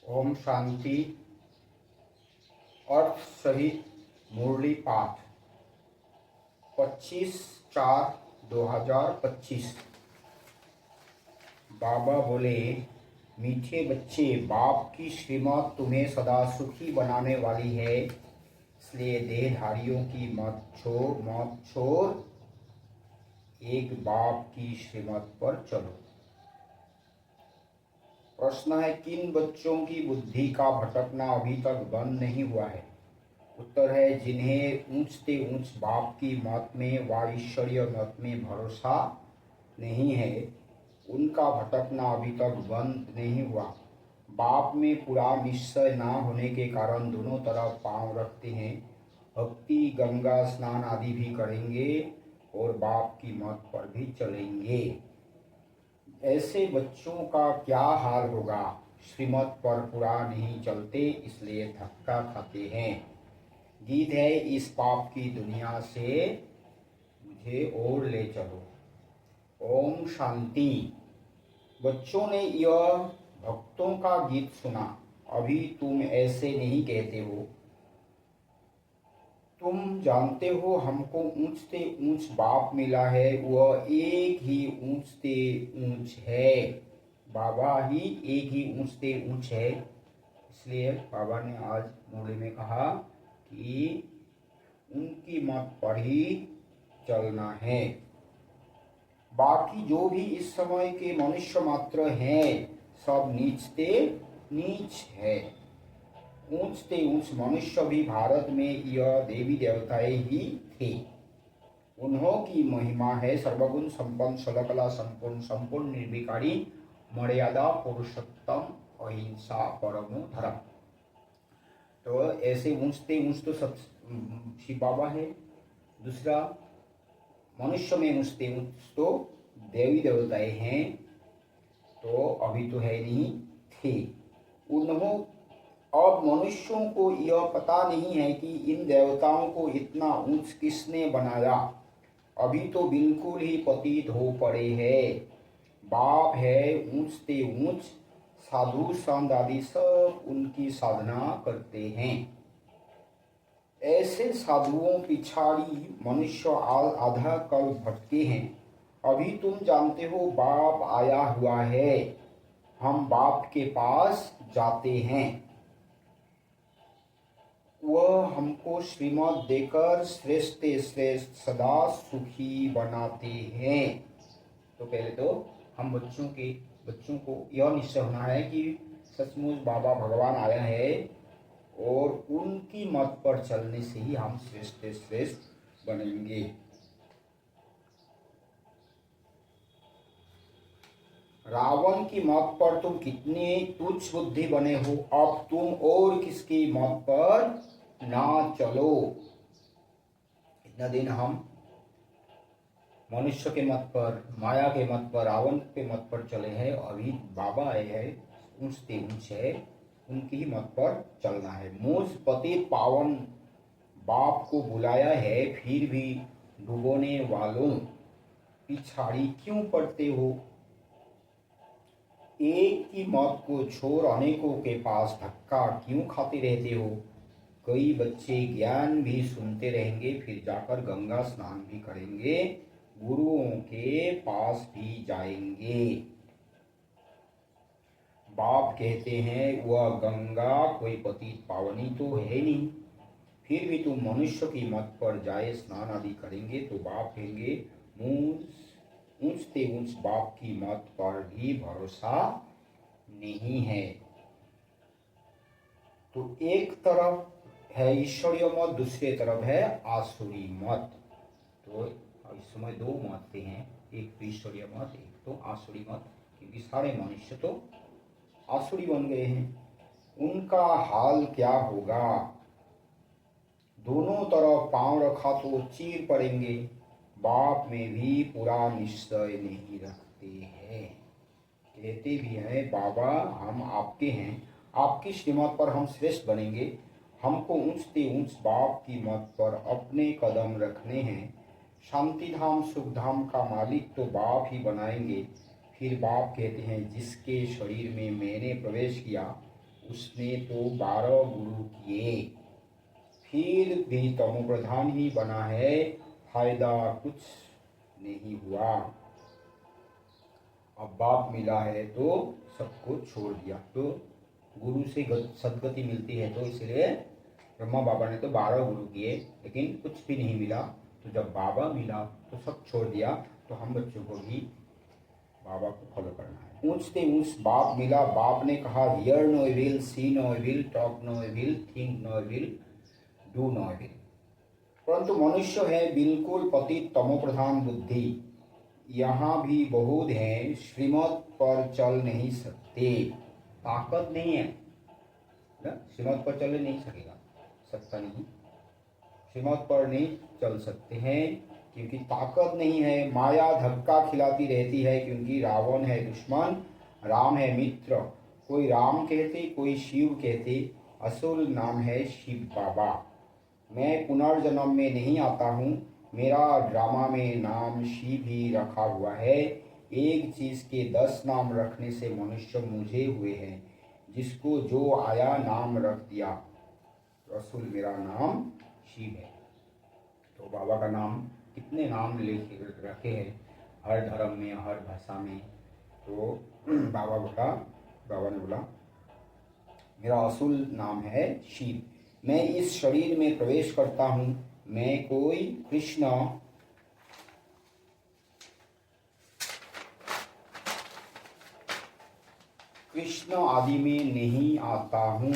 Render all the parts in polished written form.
ओम शांति। अर्थ सहित मुरली पाठ 25/4/2025। बाबा बोले, मीठे बच्चे, बाप की श्रीमत तुम्हें सदा सुखी बनाने वाली है, इसलिए देहधारियों की मत छोड़ एक बाप की श्रीमत पर चलो। प्रश्न है, किन बच्चों की बुद्धि का भटकना अभी तक बंद नहीं हुआ है? उत्तर है, जिन्हें ऊंचते ऊंच बाप की मत में व ईश्वरीय मत में भरोसा नहीं है, उनका भटकना अभी तक बंद नहीं हुआ। बाप में पूरा निश्चय ना होने के कारण दोनों तरफ पांव रखते हैं, भक्ति गंगा स्नान आदि भी करेंगे और बाप की मत पर भी चलेंगे। ऐसे बच्चों का क्या हाल होगा? श्रीमत पर पूरा नहीं चलते, इसलिए धक्का खाते हैं। गीत है, इस पाप की दुनिया से मुझे और ले चलो। ओम शांति। बच्चों ने यह भक्तों का गीत सुना। अभी तुम ऐसे नहीं कहते हो। तुम जानते हो हमको ऊंचते ऊंच बाप मिला है, वह एक ही ऊंचते ऊंच है। बाबा ही एक ही ऊंचते ऊंच है। इसलिए बाबा ने आज मुरली में कहा कि उनकी मत पर ही चलना है। बाकी जो भी इस समय के मनुष्य मात्र हैं, सब नीचते नीच है। ऊंचते ऊंच मनुष्य भी भारत में यह देवी देवताएं ही थे। उन्हों की महिमा है सर्वगुण संपन्न, सकलकला संपूर्ण, संपूर्ण निर्विकारी, मर्यादा पुरुषोत्तम, अहिंसा परमो धर्म। तो ऐसे ऊंचते ऊंच तो सब शिव बाबा है। दूसरा, मनुष्य में ऊंचते ऊंच तो देवी देवताएं हैं, तो अभी तो है नहीं, थे। उन्हों अब मनुष्यों को यह पता नहीं है कि इन देवताओं को इतना ऊंच किसने बनाया। अभी तो बिल्कुल ही पतित हो पड़े हैं। बाप है ऊंचते ऊंच, साधु संत आदि सब उनकी साधना करते हैं। ऐसे साधुओं पिछाड़ी मनुष्य आधा कल भटके हैं। अभी तुम जानते हो बाप आया हुआ है, हम बाप के पास जाते हैं। वह हमको श्रीमत देकर श्रेष्ठ श्रेष्ठ सदा सुखी बनाते हैं। तो पहले तो हम बच्चों को यह निश्चय होना है कि सचमुच बाबा भगवान आया है और उनकी मत पर चलने से ही हम श्रेष्ठ श्रेष्ठ बनेंगे। रावण की मत पर तुम कितने तुच्छ बुद्धि बने हो, अब तुम और किसकी मत पर ना चलो। इतना दिन हम मनुष्य के मत पर, माया के मत पर, रावण के मत पर चले हैं। अभी बाबा आए हैं, ऊंचते ऊंच है, उनकी ही मत पर चलना है। मुझ पतित पावन बाप को बुलाया है, फिर भी डुबोने वालों पिछाड़ी क्यों पड़ते हो? एक की मत को छोड़ अनेकों के पास धक्का क्यों खाते रहते हो? कई बच्चे ज्ञान भी सुनते रहेंगे, फिर जाकर गंगा स्नान भी करेंगे, गुरुओं के पास भी जाएंगे। बाप कहते हैं वह गंगा कोई पतित पावनी तो है नहीं, फिर भी तुम मनुष्य की मत पर जाए स्नान आदि करेंगे। तो बाप कहेंगे, ऊंचते ऊंच बाप की मत पर भी भरोसा नहीं है। तो एक तरफ है ईश्वरीय मत, दूसरी तरफ है आसुरी मत। तो इस समय दो मत हैं, एक तो ईश्वरीय मत, एक तो आसुरी मत, क्योंकि सारे मनुष्य तो आसुरी बन गए हैं। उनका हाल क्या होगा? दोनों तरफ पांव रखा तो चीर पड़ेंगे। बाप में भी पूरा निश्चय नहीं रखते हैं। कहते भी हैं, बाबा हम आपके हैं, आपकी श्रीमत पर हम श्रेष्ठ बनेंगे, हमको ऊंचते ऊंच बाप की मत पर अपने कदम रखने हैं। शांति धाम सुख धाम का मालिक तो बाप ही बनाएंगे। फिर बाप कहते हैं, जिसके शरीर में मैंने प्रवेश किया उसने तो 12 गुरु किए, फिर भी तमो प्रधान ही बना है, फायदा कुछ नहीं हुआ। अब बाप मिला है तो सबको छोड़ दिया, तो गुरु से सदगति मिलती है, तो इसलिए ब्रह्मा बाबा ने तो 12 गुरु किए लेकिन कुछ भी नहीं मिला। तो जब बाबा मिला तो सब छोड़ दिया। तो हम बच्चों को भी बाबा को फॉलो करना है। ऊंचते ऊंच बाप मिला, बाप ने कहा hear no evil, see no evil, talk no evil, think no evil, do no evil. परंतु मनुष्य है बिल्कुल पतित तमो प्रधान बुद्धि, यहाँ भी बहुत हैं श्रीमत पर चल नहीं सकते, ताकत नहीं है ना, श्रीमत पर चल नहीं सकेगा, सकता नहीं, श्रीमत पर नहीं चल सकते हैं क्योंकि ताकत नहीं है। माया धक्का खिलाती रहती है क्योंकि रावण है दुश्मन, राम है मित्र। कोई राम कहते, कोई शिव कहते, असल नाम है शिव बाबा। मैं पुनर्जन्म में नहीं आता हूँ, मेरा ड्रामा में नाम शिव ही रखा हुआ है। एक चीज के 10 नाम रखने से मनुष्य मुझे हुए हैं, जिसको जो आया नाम रख दिया। रसूल मेरा नाम शिव है। तो बाबा का नाम कितने नाम लिख रखे हैं हर धर्म में, हर भाषा में। तो बाबा ने बोला मेरा असूल नाम है शिव। मैं इस शरीर में प्रवेश करता हूँ, मैं कोई कृष्ण आदि में नहीं आता हूँ।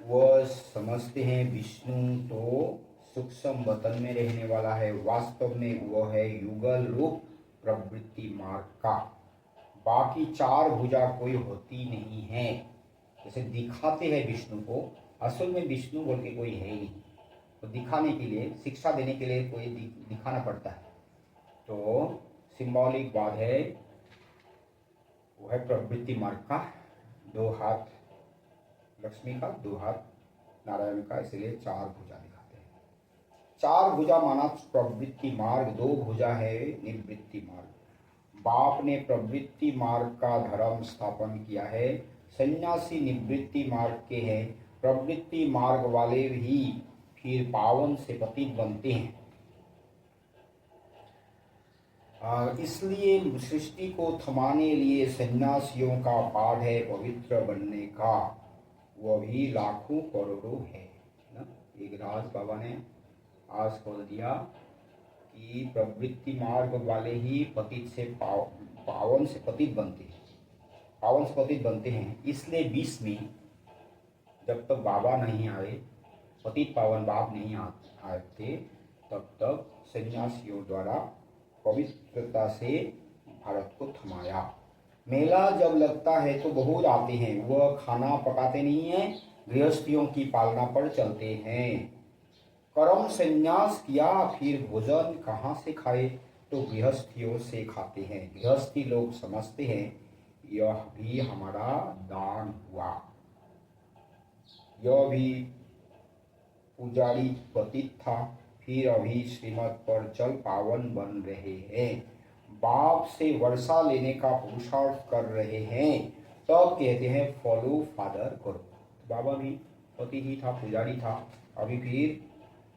वह समझते हैं विष्णु तो सूक्ष्म वतन में रहने वाला है, वास्तव में वह है युगल रूप प्रवृत्ति मार्ग का। बाकी 4 भुजा कोई होती नहीं है, जैसे दिखाते हैं विष्णु को, असल में विष्णु बोल के कोई है ही नहीं। तो दिखाने के लिए, शिक्षा देने के लिए कोई दिखाना पड़ता है। तो सिंबॉलिक बात है, वो है प्रवृत्ति मार्ग का। 2 हाथ लक्ष्मी का, 2 हाथ नारायण का, इसलिए 4 भुजा दिखाते हैं। 4 भुजा माना प्रवृत्ति मार्ग, 2 भुजा है निवृत्ति मार्ग। बाप ने प्रवृत्ति मार्ग का धर्म स्थापन किया है, सन्यासी निवृत्ति मार्ग के हैं। प्रवृत्ति मार्ग वाले ही फिर पावन से पतित बनते हैं। इसलिए सृष्टि को थमाने लिए सन्यासियों का पाठ है पवित्र बनने का, वह भी लाखों करोड़ों है ना। एक राज बाबा ने आज खोल दिया कि प्रवृत्ति मार्ग वाले ही पतित से पावन से पतित बनते हैं, पावन से पतित बनते हैं। इसलिए 20 में जब तक बाबा नहीं आए, पतित पावन बाप नहीं आते, तब तक सन्यासियों द्वारा पवित्रता से भारत को थमाया। मेला जब लगता है तो बहुत आते हैं, वह खाना पकाते नहीं हैं, गृहस्थियों की पालना पर चलते हैं। कर्म संन्यास किया फिर भोजन कहाँ से खाए, तो गृहस्थियों से खाते हैं। गृहस्थी लोग समझते हैं यह भी हमारा दान हुआ। यह भी पुजारी पतित था, फिर अभी श्रीमत पर चल पावन बन रहे हैं। बाप से वर्षा लेने का पुरुषार्थ कर रहे हैं, तब कहते हैं फॉलो फादर करो। बाबा भी पति ही था, पुजारी था, अभी फिर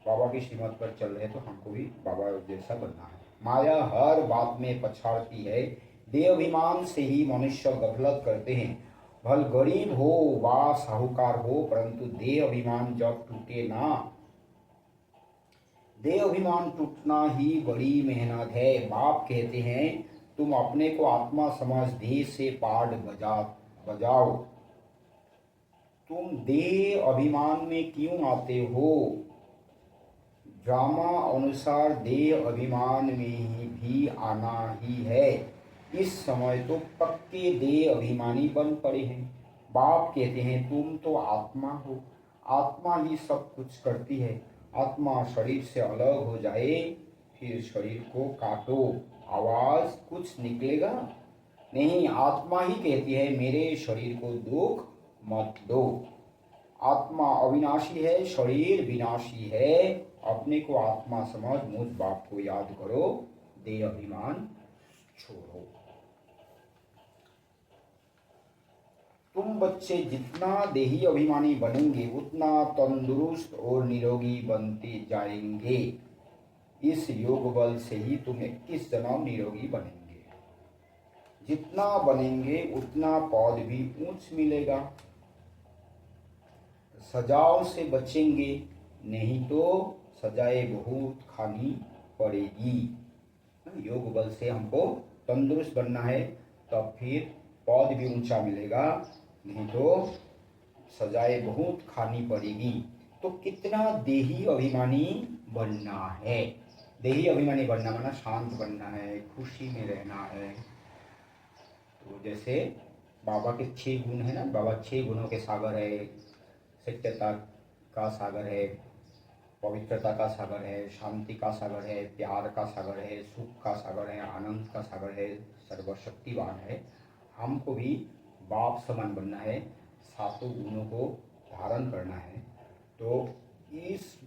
बाबा की श्रीमत पर चल रहे, तो हमको भी बाबा जैसा बनना है। माया हर बात में पछाड़ती है, देहाभिमान से ही मनुष्य गफलत करते हैं। भल गरीब हो वा साहूकार हो, परंतु देह अभिमान जब टूटे ना, देह अभिमान टूटना ही बड़ी मेहनत है। बाप कहते हैं तुम अपने को आत्मा समझ देह से पाठ बजाओ। तुम देह अभिमान में क्यों आते हो? ड्रामा अनुसार देह अभिमान में भी आना ही है। इस समय तो पक्के देह अभिमानी बन पड़े हैं। बाप कहते हैं तुम तो आत्मा हो, आत्मा ही सब कुछ करती है। आत्मा शरीर से अलग हो जाए फिर शरीर को काटो, आवाज कुछ निकलेगा नहीं। आत्मा ही कहती है मेरे शरीर को दुख मत दो। आत्मा अविनाशी है, शरीर विनाशी है। अपने को आत्मा समझ मुझ बाप को याद करो, देह अभिमान छोड़ो। तुम बच्चे जितना देही अभिमानी बनेंगे उतना तंदुरुस्त और निरोगी बनते जाएंगे। इस योग बल से ही तुम 21 जन्म निरोगी बनेंगे। जितना बनेंगे उतना पद भी ऊंच मिलेगा। सजाओं से बचेंगे, नहीं तो सजाए बहुत खानी पड़ेगी। योग बल से हमको तंदुरुस्त बनना है, तब फिर पद भी ऊंचा मिलेगा, नहीं तो सजाए बहुत खानी पड़ेगी। तो कितना देही अभिमानी बनना है। देही अभिमानी बनना माना शांत बनना है, खुशी में रहना है। तो जैसे बाबा के 6 गुण है ना, बाबा 6 गुणों के सागर है। सत्यता का सागर है, पवित्रता का सागर है, शांति का सागर है, प्यार का सागर है, सुख का सागर है, आनंद का सागर है, सर्वशक्तिवान है। हमको भी बाप समान बनना है, 7 गुणों को धारण करना है। तो इस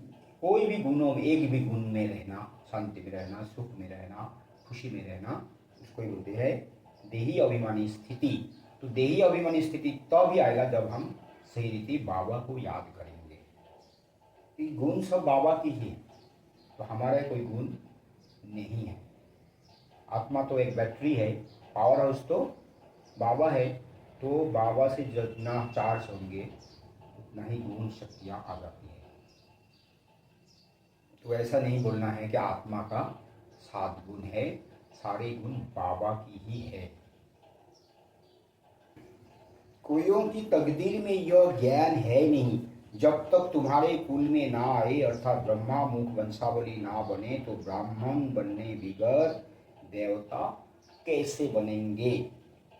कोई भी गुणों में, एक भी गुण में रहना, शांति में रहना, सुख में रहना, खुशी में रहना, उसको ही बोलते हैं देही अभिमानी स्थिति। तो देही अभिमानी स्थिति तब ही आएगा जब हम सही रीति बाबा को याद करेंगे। ये गुण सब बाबा की ही है, तो हमारा कोई गुण नहीं है। आत्मा तो एक बैटरी है, पावर हाउस तो बाबा है। तो बाबा से जितना चार्ज होंगे उतना ही गुण शक्तियाँ आ जाती है। तो ऐसा नहीं बोलना है कि आत्मा का 7 गुण है, सारे गुण बाबा की ही है। कोइयों की तकदीर में यह ज्ञान है नहीं, जब तक तुम्हारे कुल में ना आए, अर्थात ब्रह्मा मुख वंशावली ना बने तो ब्राह्मण बनने बिगर देवता कैसे बनेंगे।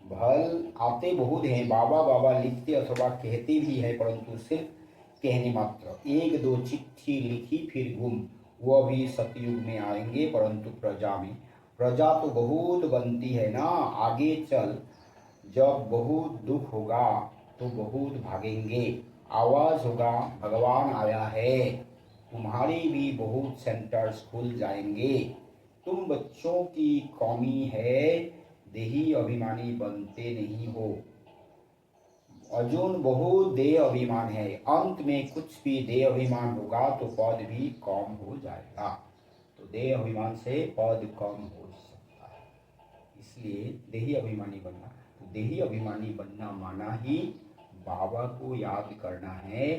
भल आते बहुत हैं, बाबा बाबा लिखते अथवा कहते भी है, परंतु सिर्फ कहने मात्र। 1-2 चिट्ठी लिखी फिर गुम, वह भी सतयुग में आएंगे, परंतु प्रजा में। प्रजा तो बहुत बनती है ना, आगे चल जब बहुत दुख होगा तो बहुत भागेंगे। आवाज होगा भगवान आया है, तुम्हारी भी बहुत सेंटर्स खुल जाएंगे। तुम बच्चों की कमी है, देही अभिमानी बनते नहीं हो। अर्जुन बहुत देह अभिमान है, अंत में कुछ भी देह अभिमान होगा तो पद भी कम हो जाएगा। तो देह अभिमान से पद कम हो सकता है, इसलिए देही अभिमानी बनना। तो देही अभिमानी बनना माना ही बाबा को याद करना है।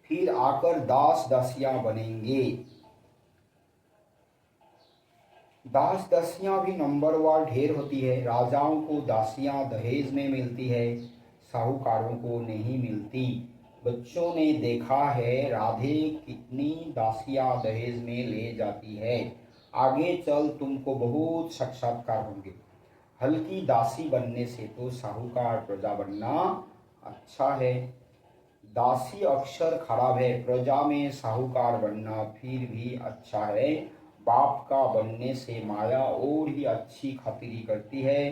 फिर आकर दास दासियां बनेंगे। दास दासियां भी नंबरवार ढेर होती है। राजाओं को दासियां दहेज में मिलती है, साहूकारों को नहीं मिलती। बच्चों ने देखा है राधे कितनी दासियां दहेज में ले जाती है। आगे चल तुमको बहुत साक्षात्कार होंगे। हल्की दासी बनने से तो साहूकार प्रजा बनना अच्छा है। दासी अक्षर खराब है, प्रजा में साहूकार बनना फिर भी अच्छा है। बाप का बनने से माया और ही अच्छी खातिरी करती है,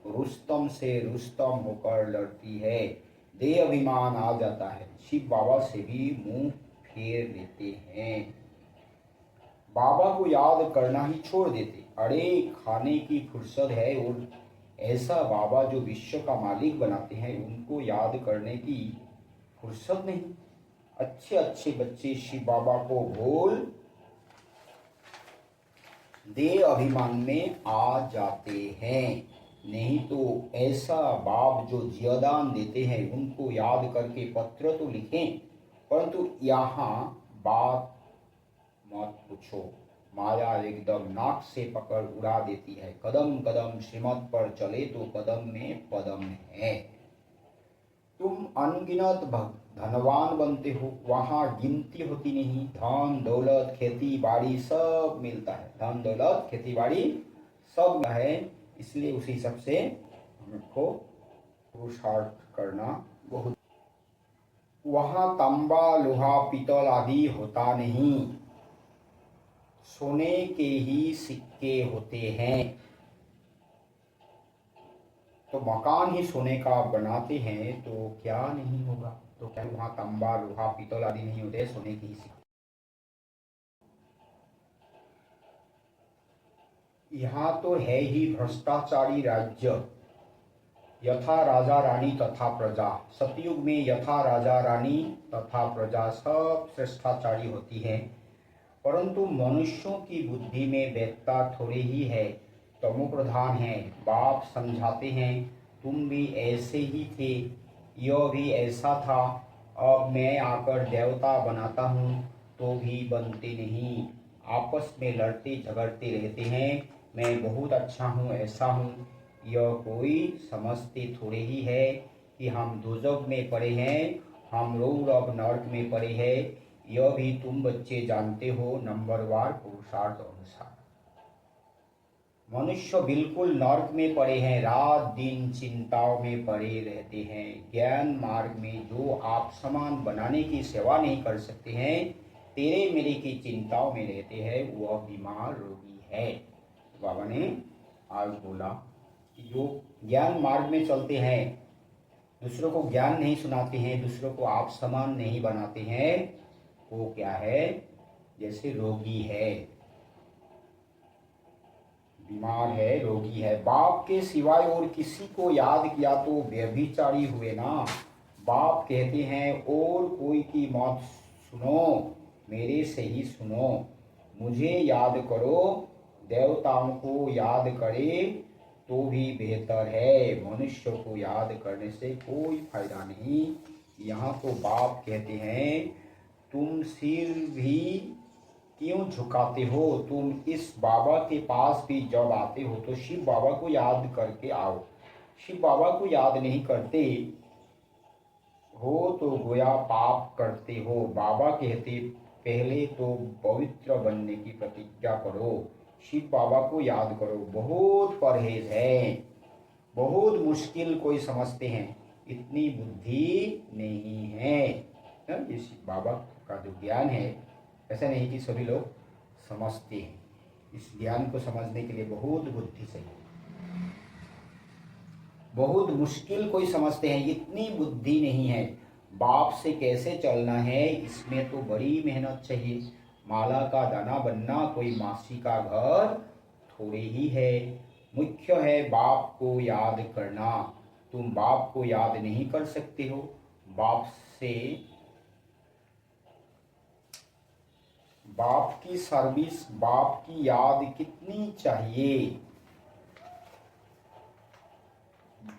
रुस्तम से रुस्तम होकर लड़ती है। देह अभिमान आ जाता है, शिव बाबा से भी मुंह फेर लेते हैं। बाबा को याद करना ही छोड़ देते। अरे खाने की फुर्सत है, और ऐसा बाबा जो विश्व का मालिक बनाते हैं उनको याद करने की फुर्सत नहीं। अच्छे अच्छे बच्चे शिव बाबा को भूल देह अभिमान में आ जाते हैं। नहीं तो ऐसा बाप जो जियादान देते हैं उनको याद करके पत्र तो लिखें, परंतु यहाँ बात मत पूछो। माया एकदम नाक से पकड़ उड़ा देती है। कदम कदम श्रीमत पर चले तो कदम में पदम है। तुम अनगिनत धनवान बनते हो, वहां गिनती होती नहीं। धन दौलत खेती बाड़ी सब मिलता है, धन दौलत खेती बाड़ी सब है, इसलिए उसी हिसाब से हमको पुरुषार्थ करना बहुत। वहां तांबा लोहा पीतल आदि होता नहीं, सोने के ही सिक्के होते हैं। तो मकान ही सोने का बनाते हैं तो क्या नहीं होगा। तो क्या वहां तांबा लोहा पीतल आदि नहीं होते, सोने की ही सिक्के। यहाँ तो है ही भ्रष्टाचारी राज्य, यथा राजा रानी तथा प्रजा। सतयुग में यथा राजा रानी तथा प्रजा सब श्रेष्ठाचारी होती है, परंतु मनुष्यों की बुद्धि में वैधता थोड़ी ही है, तमोप्रधान है। बाप समझाते हैं, तुम भी ऐसे ही थे, यह भी ऐसा था, अब मैं आकर देवता बनाता हूँ तो भी बनते नहीं, आपस में लड़ते झगड़ते रहते हैं, मैं बहुत अच्छा हूँ, ऐसा हूँ। यह कोई समझते थोड़े ही है कि हम दोजख में पड़े हैं, हम लोग अब नरक में पड़े हैं। यह भी तुम बच्चे जानते हो नंबरवार पुरुषार्थ अनुसार। मनुष्य बिल्कुल नर्क में पड़े हैं, रात दिन चिंताओं में पड़े रहते हैं। ज्ञान मार्ग में जो आप समान बनाने की सेवा नहीं कर सकते हैं, तेरे मेरे की चिंताओं में रहते हैं, वह बीमार रोगी है। बाबा ने आज बोला कि जो ज्ञान मार्ग में चलते हैं, दूसरों को ज्ञान नहीं सुनाते हैं, दूसरों को आप समान नहीं बनाते हैं, वो क्या है, जैसे रोगी है, बीमार है, रोगी है। बाप के सिवाय और किसी को याद किया तो व्यभिचारी हुए ना। बाप कहते हैं और कोई की मत सुनो, मेरे से ही सुनो, मुझे याद करो, देवताओं को याद करे तो भी बेहतर है, मनुष्य को याद करने से कोई फायदा नहीं। यहाँ तो बाप कहते हैं, तुम सिर भी क्यों झुकाते हो, तुम इस बाबा के पास भी जब आते हो तो शिव बाबा को याद करके आओ। शिव बाबा को याद नहीं करते हो तो गोया पाप करते हो। बाबा कहते, पहले तो पवित्र बनने की प्रतिज्ञा करो, शिव बाबा को याद करो। बहुत परहेज है, बहुत मुश्किल कोई समझते हैं, इतनी बुद्धि नहीं है। ये शिव बाबा का जो ज्ञान है, ऐसा नहीं कि सभी लोग समझते हैं, इस ज्ञान को समझने के लिए बहुत बुद्धि चाहिए, बहुत मुश्किल कोई समझते हैं, इतनी बुद्धि नहीं है। बाप से कैसे चलना है, इसमें तो बड़ी मेहनत चाहिए। माला का दाना बनना कोई मासी का घर थोड़े ही है। मुख्य है बाप को याद करना। तुम बाप को याद नहीं कर सकते हो, बाप से बाप की सर्विस, बाप की याद कितनी चाहिए।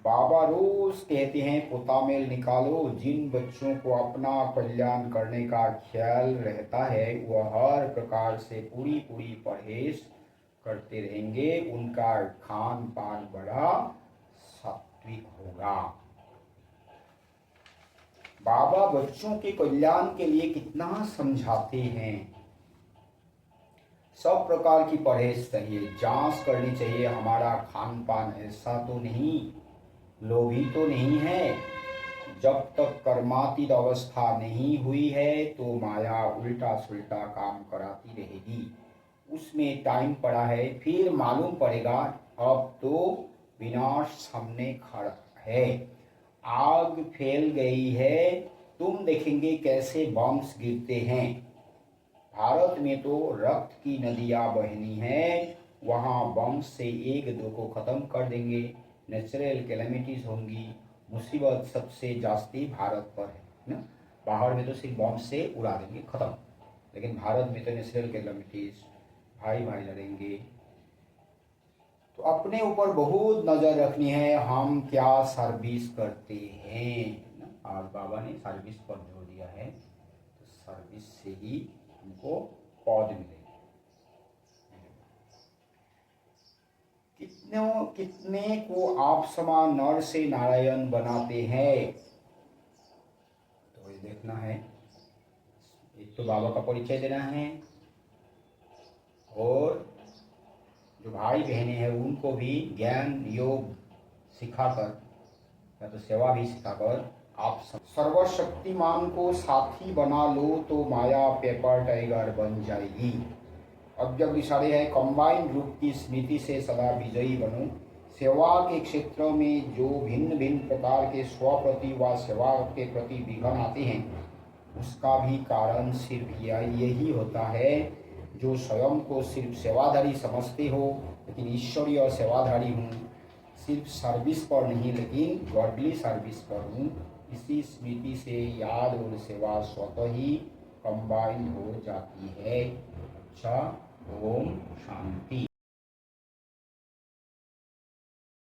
बाबा रोज कहते हैं, पोतामेल निकालो। जिन बच्चों को अपना कल्याण करने का ख्याल रहता है, वह हर प्रकार से पूरी परहेज करते रहेंगे, उनका खान पान बड़ा सात्विक होगा। बाबा बच्चों के कल्याण के लिए कितना समझाते हैं। सब प्रकार की परहेज चाहिए, जांच करनी चाहिए, हमारा खान पान ऐसा तो नहीं, लोभी तो नहीं है। जब तक कर्मातीत अवस्था नहीं हुई है तो माया उल्टा सुल्टा काम कराती रहेगी, उसमें टाइम पड़ा है, फिर मालूम पड़ेगा अब तो विनाश सामने खड़ा है, आग फैल गई है, तुम देखेंगे कैसे बम्स गिरते हैं। भारत में तो रक्त की नदियां बहनी हैं, वहाँ बम से एक दो को ख़त्म कर देंगे, नेचुरल कैलेमिटीज होंगी, मुसीबत सबसे जास्ती भारत पर है ना। बाहर में तो सिर्फ बम से उड़ा देंगे, ख़त्म, लेकिन भारत में तो नेचुरल कैलेमिटीज, भाई भाई लड़ेंगे। तो अपने ऊपर बहुत नज़र रखनी है, हम क्या सर्विस करते हैं ना। आज बाबा ने सर्विस पर जोर दिया है, तो सर्विस से ही हमको पद मिलेगी। कितने को आप समान नर से नारायण बनाते हैं, तो ये देखना है। एक तो बाबा का परिचय देना है, और जो भाई बहनें हैं उनको भी ज्ञान योग सिखाकर या तो सेवा भी सिखाकर आप सर्वशक्तिमान को साथी बना लो तो माया पेपर टाइगर बन जाएगी। अब जब इशारे है, कंबाइंड रूप की स्मृति से सदा विजयी बनो। सेवा के क्षेत्र में जो भिन्न भिन्न प्रकार के स्वप्रति व सेवा के प्रति विघ्न आते हैं, उसका भी कारण सिर्फ यही होता है, जो स्वयं को सिर्फ सेवाधारी समझते हो, लेकिन ईश्वरीय सेवाधारी हूँ, सिर्फ सर्विस पर नहीं लेकिन गॉडली सर्विस पर हूँ। इसी स्मृति से याद और सेवा स्वतः ही कंबाइन हो जाती है। अच्छा, ओम शांति।